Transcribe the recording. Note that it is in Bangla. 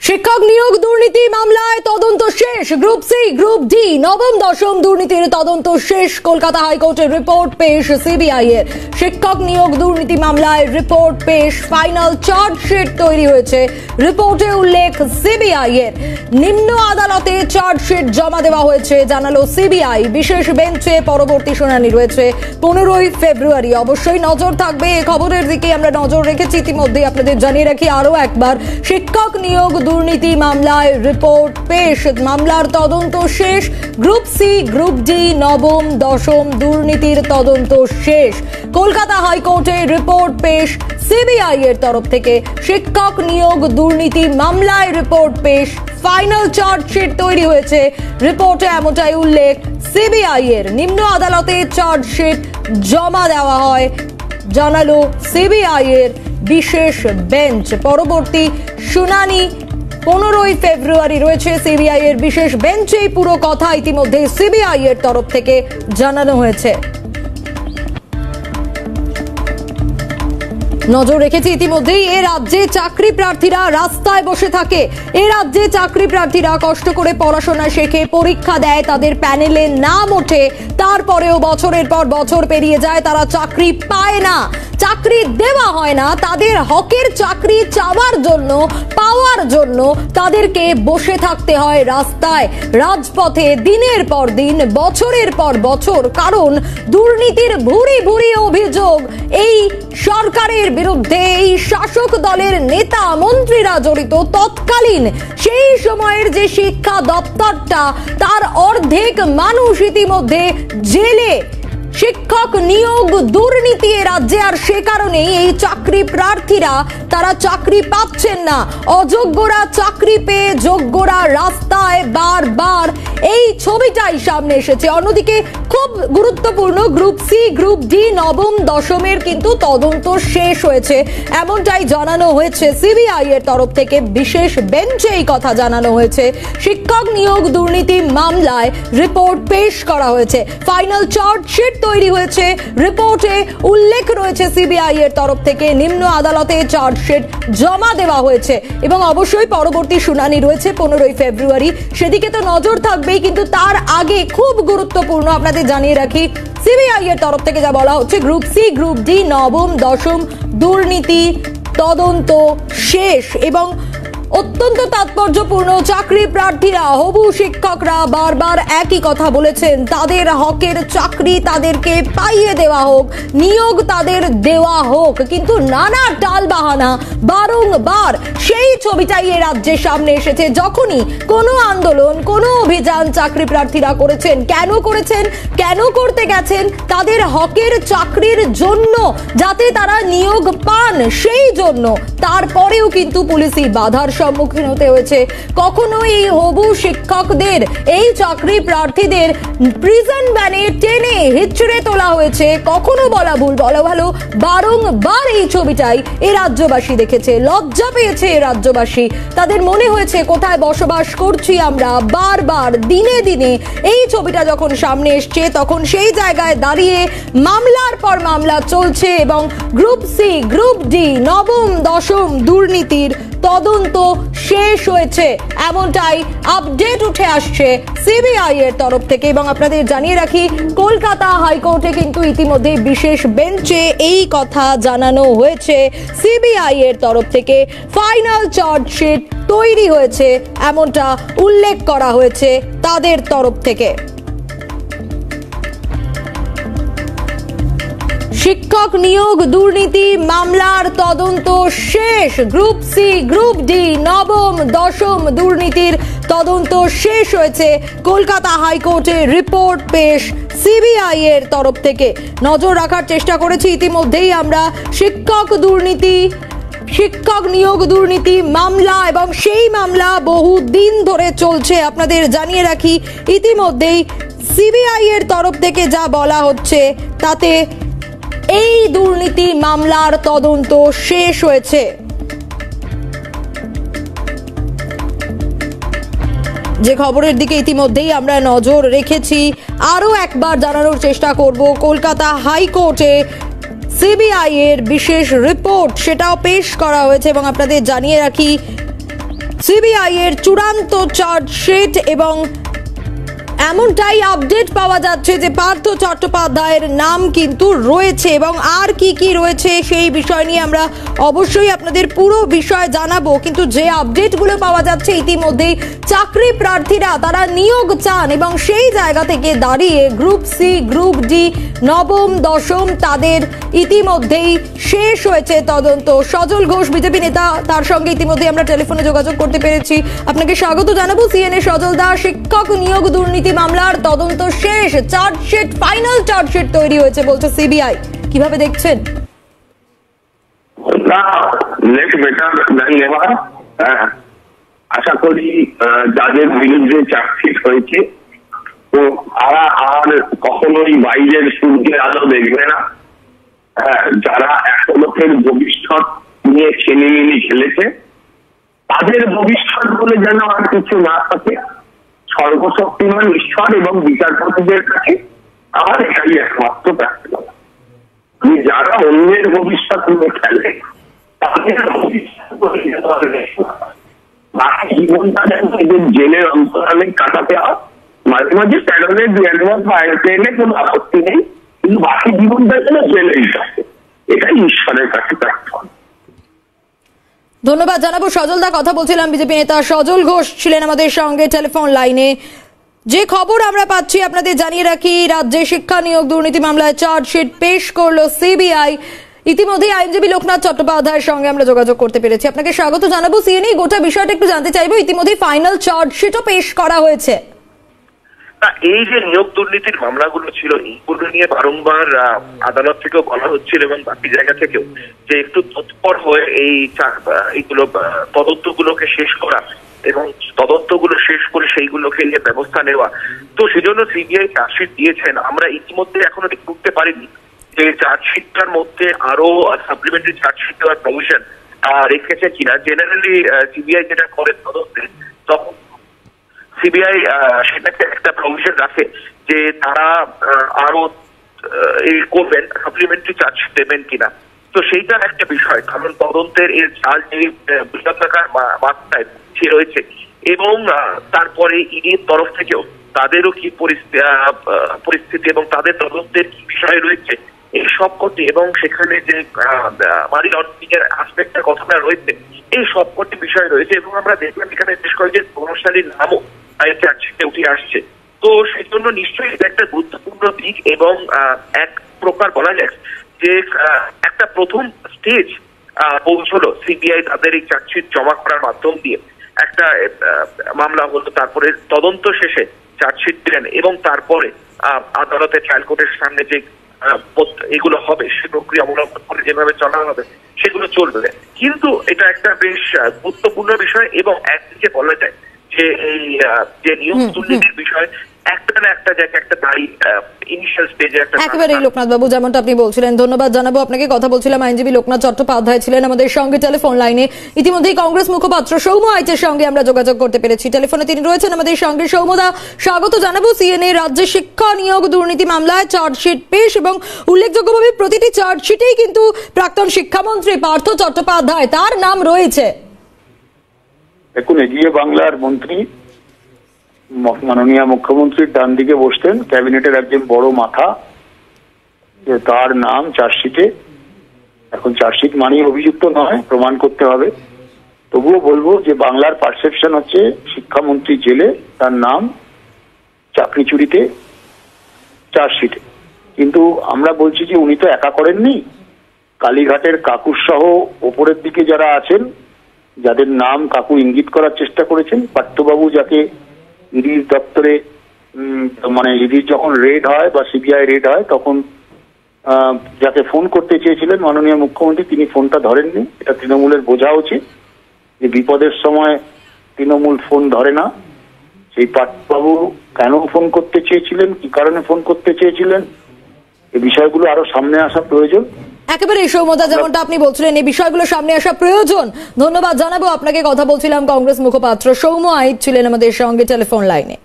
শিক্ষক নিয়োগ দুর্নীতি মামলায় তদন্ত শেষ। গ্রুপ সি গ্রুপ ডি নবম দশম দুর্নীতির তদন্ত শেষ। কলকাতা হাইকোর্টের রিপোর্ট পেশ সিবিআই এর। শিক্ষক নিয়োগ দুর্নীতি মামলায় রিপোর্ট পেশ, ফাইনাল চার্জশিট তৈরি হয়েছে। রিপোর্টে উল্লেখ সিবিআই এর। নিম্ন আদালতে চার্জশিট জমা দেওয়া হয়েছে জানালো সিবিআই। বিশেষ বেঞ্চে পরবর্তী শুনানি রয়েছে 15ই ফেব্রুয়ারি। অবশ্যই নজর থাকবে এই খবরের দিকে, আমরা নজর রেখেছি ইতিমধ্যে। আপনাদের জানিয়ে রাখি আরো একবার, শিক্ষক নিয়োগ দুর্নীতি মামলায় রিপোর্ট পেশ, মামলার তদন্ত শেষ। গ্রুপ সি গ্রুপ ডি নবম দশম দুর্নীতির তদন্ত শেষ। কলকাতা হাইকোর্টে রিপোর্ট পেশ সিবিআই এর তরফ থেকে। শিক্ষক নিয়োগ দুর্নীতি মামলায় রিপোর্ট পেশ, ফাইনাল চার্জশিট তৈরি হয়েছে। রিপোর্টে এমনটাই উল্লেখ সিবিআই এর। নিম্ন আদালতে চার্জশিট জমা দেওয়া হয় জানালো সিবিআই এর বিশেষ বেঞ্চ। পরবর্তী শুনানি 15ই ফেব্রুয়ারি রয়েছে সিবিআই এর বিশেষ বেঞ্চে। পুরো কথা ইতিমধ্যে সিবিআই এর তরফ থেকে জানানো হয়েছে। নজর রেখেছি ইতিমধ্যেই, এ রাজ্যে চাকরি প্রার্থীরা রাস্তায় বসে থাকে। এ রাজ্যে চাকরি প্রার্থীরা কষ্ট করে পড়াশোনা শেখে, পরীক্ষা দেয়, তাদের প্যানেলে নাম ওঠে, তারপরেও বছরের পর বছর পেরিয়ে যায়, তারা চাকরি পায় না, চাকরি দেওয়া হয় না। তাদের হকের চাকরি চাওয়ার জন্য, পাওয়ার জন্য তাদেরকে বসে থাকতে হয় রাস্তায়, রাজপথে দিনের পর দিন, বছরের পর বছর। কারণ দুর্নীতির ভুরি ভুরি অভিযোগ এই সরকারের বিরুদ্ধে, এই শাসক দলের নেতা মন্ত্রীরা জড়িত। তৎকালীন সেই সময়ের যে শিক্ষা দপ্তরটা, তার অর্ধেক মানুষ ইতিমধ্যে জেলে। শিক্ষক নিয়োগ দুর্নীতি এ রাজ্যে, আর সে কারণেই এই চাকরি প্রার্থীরা তারা চাকরি পাচ্ছেন না। অযোগ্যরা চাকরি পেয়ে যোগ্যরা রাস্তায় বারবার, এই ছবিটাই সামনে এসেছে। অন্যদিকে খুব গুরুত্বপূর্ণ, গ্রুপ সি গ্রুপ ডি নবম দশমের কিন্তু তদন্ত শেষ হয়েছে, এমনটাই জানানো হয়েছে সিবিআই এর তরফ থেকে। বিশেষ বেঞ্চে এই কথা জানানো হয়েছে। শিক্ষক নিয়োগ দুর্নীতি মামলায় রিপোর্ট পেশ করা হয়েছে, ফাইনাল চার্জশিট তৈরি হয়েছে। রিপোর্টে উল্লেখ রয়েছে সিবিআই এর তরফ থেকে। নিম্ন আদালতে চার্জশিট জমা দেওয়া হয়েছে এবং অবশ্যই পরবর্তী শুনানি রয়েছে 15ই ফেব্রুয়ারি। সেদিকে তো নজর থাকবেই, কিন্তু তার আগে খুব গুরুত্বপূর্ণ আপনাদের জানিয়ে রাখি, সিবিআই এর তরফ থেকে যা বলা হচ্ছে, গ্রুপ সি গ্রুপ ডি নবম দশম দুর্নীতি তদন্ত শেষ। এবং অত্যন্ত তাৎপর্যপূর্ণ, চাকরি প্রার্থীরা, হবু শিক্ষকরা বারবার একই কথা বলেছেন, তাদের হকের চাকরি তাদেরকে পাইয়ে দেওয়া হোক, নিয়োগ তাদের দেওয়া হোক। কিন্তু নানা টালবাহানা, বারংবার সেই ছবিটাই এ রাজ্যের সামনে এসেছে। যখনই কোনো আন্দোলন, কোনো অভিযান চাকরি প্রার্থীরা করেছেন, কেন করেছেন, কেন করতে গেছেন, তাদের হকের চাকরির জন্য, যাতে তারা নিয়োগ পান সেই জন্য। তারপরেও কিন্তু পুলিশি বাধার সম্মুখীন হতে হয়েছে। কখনো এই হবু শিক্ষকদের, এই চাকরি প্রার্থীদের প্রিজন ভ্যানে টেনে হিচড়ে তোলা হয়েছে। কখনো বলা ভুল, বলা ভালো, বারংবার এই ছবিটাই এ রাজ্যবাসী দেখেছে। লজ্জা পেয়েছে এ রাজ্যবাসী, তাদের মনে হয়েছে কোথায় বসবাস করছি আমরা। বারবার দিনে দিনে এই ছবিটা যখন সামনে এসছে, তখন সেই জায়গায় দাঁড়িয়ে মামলার পর মামলা চলছে এবং গ্রুপ সি গ্রুপ ডি নবম দশম দুর্নীতির তদন্ত শেষ হয়েছে, এমনটাই আপডেট উঠে আসছে সিবিআই এর তরফ থেকে। এবং আপনাদের জানিয়ে রাখি, কলকাতা হাইকোর্টে কিন্তু ইতিমধ্যে বিশেষ বেঞ্চে এই কথা জানানো হয়েছে সিবিআই এর তরফ থেকে। ফাইনাল চার্জশিট তৈরি হয়েছে, এমনটা উল্লেখ করা হয়েছে তাদের তরফ থেকে। শিক্ষক নিয়োগ দুর্নীতি মামলার তদন্ত শেষ। গ্রুপ সি গ্রুপ ডি নবম দশম দুর্নীতির তদন্ত শেষ হয়েছে। কলকাতা হাইকোর্টে রিপোর্ট পেশ সিবিআই এর তরফ থেকে। নজর রাখার চেষ্টা করেছি ইতিমধ্যেই আমরা শিক্ষক দুর্নীতি, শিক্ষক নিয়োগ দুর্নীতি মামলা, এবং সেই মামলা বহু দিন ধরে চলছে। আপনাদের জানিয়ে রাখি ইতিমধ্যেই সিবিআই এর তরফ থেকে যা বলা হচ্ছে, তাতে এই দুর্নীতি মামলার তদন্ত শেষ হয়েছে। যে খবরের দিকে ইতিমধ্যেই আমরা নজর রেখেছি, আরো একবার জানানোর চেষ্টা করব, কলকাতা হাইকোর্টে সিবিআই এর বিশেষ রিপোর্ট সেটাও পেশ করা হয়েছে। এবং আপনাদের জানিয়ে রাখি, সিবিআই এর চূড়ান্ত চার্জশিট এবং এমনটাই আপডেট পাওয়া যাচ্ছে যে পার্থ চট্টোপাধ্যায়ের নাম কিন্তু রয়েছে এবং আর কি কি রয়েছে সেই বিষয় নিয়ে আমরা অবশ্যই আপনাদের পুরো বিষয় জানাবো। কিন্তু যে আপডেটগুলো পাওয়া যাচ্ছে ইতিমধ্যেই চাকরি প্রার্থীরা তারা নিয়োগ চান এবং সেই জায়গা থেকে দাঁড়িয়ে গ্রুপ সি, গ্রুপ ডি, নবম, দশম তাদের ইতিমধ্যেই শেষ হয়েছে তদন্ত। সজল ঘোষ বিজেপি নেতা, তার সঙ্গে ইতিমধ্যে আমরা টেলিফোনে যোগাযোগ করতে পেরেছি। আপনাকে স্বাগত জানাবো সিএনএ। সজল দা, শিক্ষক নিয়োগ দুর্নীতি মামলার তদন্ত শেষ, চার্জশিট, ফাইনাল চার্জশিট তৈরি হয়েছে বলছে সিবিআই, কিভাবে দেখছেন? আশা করি যাদের বিরুদ্ধে চার্জশিট হয়েছে তো তারা আর কখনোই বাইরের সূর্যের আলো দেখবে না। যারা একটা লোকের ভবিষ্যৎ নিয়ে ছেলেমিলি খেলেছে তাদের ভবিষ্যৎ বলে যেন আর কিছু না থাকে। সর্বশক্তিমান ঈশ্বর এবং বিচারপতিদের কাছে আমার এটাই একমাত্র প্রার্থনা। যারা অন্যের ভবিষ্যৎ নিয়ে খেলে তাদের ভবিষ্যৎ বাকি জীবনটা যেন এদের জেলের অন্তরালে কাটাতে হয়। মাঝে মাঝে প্যারোলে 2-1 মাস বাইরে এলে কোনো আপত্তি নেই, কিন্তু বাকি জীবনটা যেন জেলেই থাকে, এটাই ঈশ্বরের কাছে প্রার্থনা। ধন্যবাদ জানাবো। সজল দা, কথা বলছিলাম বিজেপি নেতা সজল ঘোষ ছিলেন আমাদের সঙ্গে টেলিফোন লাইনে। যে খবর আমরা পাচ্ছি আপনাদের জানিয়ে রাখি, রাজ্যে শিক্ষা নিয়োগ দুর্নীতি মামলায় চার্জশিট পেশ করলো সিবিআই। ইতিমধ্যে আইনজীবী লোকনাথ চট্টোপাধ্যায়ের সঙ্গে আমরা যোগাযোগ করতে পেরেছি। আপনাকে স্বাগত জানাবো সিএনএ। গোটা বিষয়টা একটু জানতে চাইবো, ইতিমধ্যে ফাইনাল চার্জশিটও পেশ করা হয়েছে। এই যে নিয়োগ দুর্নীতির মামলাগুলো ছিল এইগুলো নিয়ে বারংবার আদালত থেকেও বলা হচ্ছিল এবং বাকি জায়গা থেকেও যে একটু তৎপর হয়ে এইগুলো তদন্তগুলোকে শেষ করা এবং তদন্তগুলো শেষ করে সেইগুলোকে নিয়ে ব্যবস্থা নেওয়া। তো সেজন্য সিবিআই চার্জশিট দিয়েছেন। আমরা ইতিমধ্যে এখনো ঢুকতে পারিনি যে চার্জশিটটার মধ্যে আরো সাপ্লিমেন্টারি চার্জশিট দেওয়ার প্রভিশন রেখেছে কিনা। জেনারেলি সিবিআই যেটা করে তদন্তে, তখন সিবিআই সেটাকে একটা প্রভিশন রাখে যে তারা আরো করবেন, সাপ্লিমেন্টারি চার্জশিট দেবেন কিনা। তো সেইটার একটা বিষয়, কারণ তদন্তের এর চাল যে বৃহত্তাকার মাত্রায় রয়েছে এবং তারপরে ইডির তরফ থেকেও তাদেরও কি পরিস্থিতি এবং তাদের তদন্তের কি বিষয় রয়েছে এই সবকটি, এবং সেখানে যে মানি লন্ডারিং এর আসপেক্টের কথাটা রয়েছে, এই সবকটি বিষয় রয়েছে। এবং আমরা দেখলাম এখানে বেশ কয়েকজন প্রভাবশালীর নামও চার্জশিটে উঠে আসছে। তো সেই জন্য নিশ্চয়ই এটা একটা গুরুত্বপূর্ণ দিক এবং এক প্রকার বলা যায় যে একটা প্রথম স্টেজ পৌঁছলো সিবিআই তাদের এই চার্জশিট জমা করার মাধ্যম দিয়ে। একটা মামলা হলো, তারপরে তদন্ত শেষে চার্জশিট দিলেন এবং তারপরে আদালতে ট্রায়াল কোর্টের সামনে যে এগুলো হবে সে প্রক্রিয়া অবলম্বন করে যেভাবে চলা হবে সেগুলো চলবে। কিন্তু এটা একটা বেশ গুরুত্বপূর্ণ বিষয় এবং একদিকে বলা যায় যে এই যে নিয়োগ দুর্নীতির বিষয় একটা না একটা জায়গায় একটা দাঁড়ি ইনিশিয়াল স্টেজে একটা একেবারে। লোকনাথ বাবু, যেমনটা আপনি বলছিলেন, ধন্যবাদ জানাবো আপনাকে। কথা বলছিলাম আইনজীবী লোকনাথ চট্টোপাধ্যায় ছিলেন আমাদের সঙ্গে টেলিফোন লাইনে। ইতিমধ্যেই কংগ্রেস মুখপাত্র সৌম্য আইচের সঙ্গে আমরা যোগাযোগ করতে পেরেছি, টেলিফোনে তিনি রয়েছেন আমাদের সঙ্গে। সৌম্যদা, স্বাগত জানাবো সিএনএ। রাজ্যে শিক্ষা নিয়োগ দুর্নীতি মামলায় চার্জশিট পেশ এবং উল্লেখযোগ্যভাবে প্রতিটি চার্জশিটেই কিন্তু প্রাক্তন শিক্ষামন্ত্রী পার্থ চট্টোপাধ্যায় তার নাম রয়েছে। দেখুন, এগিয়ে বাংলার মন্ত্রী মাননীয় মুখ্যমন্ত্রীর ডান দিকে বসতেন ক্যাবিনেটের একজন বড় মাথা, তার নাম চার্জশিটে। এখন চার্জশিট মানেই অভিযুক্ত নয়, প্রমাণ করতে হবে। তবুও বলবো যে বাংলার পারসেপশন হচ্ছে শিক্ষামন্ত্রী জেলে, তার নাম চাকরি চুরিতে চার্জশিটে। কিন্তু আমরা বলছি যে উনি তো একা করেননি, কালীঘাটের কাকুর সহ ওপরের দিকে যারা আছেন, যাদের নাম কাকু ইঙ্গিত করার চেষ্টা করেছেন, পার্থবাবু যাকে ইডির দপ্তরে মানে ইডির যখন রেড হয় বা সিবিআই রেড হয় তখন যাকে ফোন করতে চেয়েছিলেন মাননীয় মুখ্যমন্ত্রী, তিনি ফোনটা ধরেননি। এটা তৃণমূলের বোঝা উচিত যে বিপদের সময় তৃণমূল ফোন ধরে না। সেই পার্থবাবু কেন ফোন করতে চেয়েছিলেন, কি কারণে ফোন করতে চেয়েছিলেন, এই বিষয়গুলো আরো সামনে আসা প্রয়োজন। একেবারে সৌম্যদা, যেমনটা আপনি বলছিলেন এই বিষয়গুলো সামনে আসা প্রয়োজন। ধন্যবাদ জানাবো আপনাকে। কথা বলছিলাম কংগ্রেস মুখপাত্র সৌম্য আইচ ছিলেন আমাদের সঙ্গে টেলিফোন লাইনে।